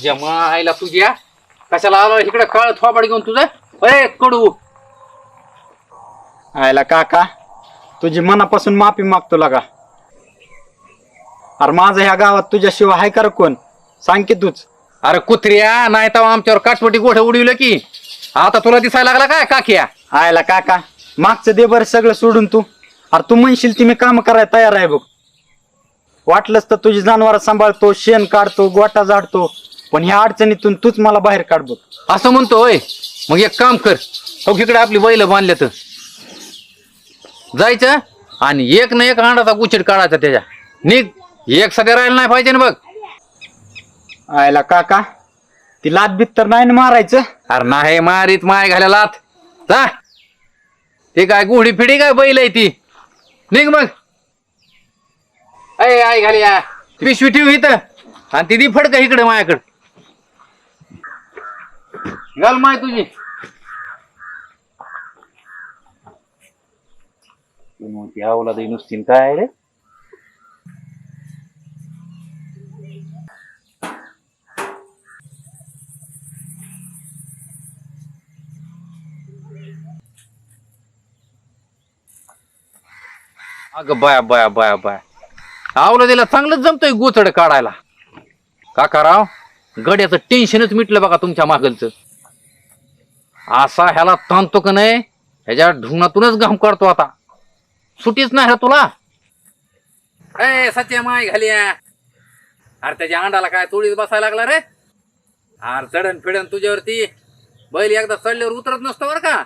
जमा आईला तुझ्या कशाला आलो इकडे काळ थोबाड घेऊन तुझं अरे कडू आयला काका तुझी मनापासून माफी मागतो लागा. अरे माझं ह्या गावात तुझ्याशिवाय हाय कर कोण सांग की तूच. अरे कुत्र्या नाही तर आमच्यावर काटपटी गोठं उडवलं की आता तुला दिसायला लागला काय काकिया. आयला काका मागचं दे बरं सगळं सोडून तू. अरे तू म्हणशील ती मी काम करायला तयार आहे बघ. वाटलंच तर तुझी जनावर सांभाळतो शेण काढतो गोटा झाडतो पण ह्या अडचणीतून तूच मला बाहेर काढ बघ. असं म्हणतोय मग एक काम कर हो इकडे आपली बैल बांधल्या तर जायचं आणि एक ना एक अंडाचा गुचिड काढायचा त्याच्या निघ एक सध्या राहिला नाही पाहिजे ना बघ. आयला काका ती लात बीत तर नाही ना मारायचं. अरे नाही मारीत माय घाल्यालात जा ते काय गुढी फिडी काय बैल आहे ती निघ मग. अय आई घाली या पिशवी ठेव इथं आणि ती दी फडक इकडे माझ्याकडे घाल माय तुझी. आवला नुसती काय रे अगं बाया बाया बाया बाया आवलं दिला चांगलंच जमतोय गोचड काढायला. काकाराव गड्याचं टेन्शनच मिटलं बघा तुमच्या मागलचं. असा ह्याला ताणतो का नाही ह्याच्या ढुंगणातूनच घाम काढतो आता सुटीच नाही तुला. ए सत्या माय घालिया अरे त्याच्या अंडाला काय तोडीत बसायला लागला रे. अरे चढण फिडण तुझ्यावरती बैल एकदा चढल्यावर उतरत नसतो बरं का.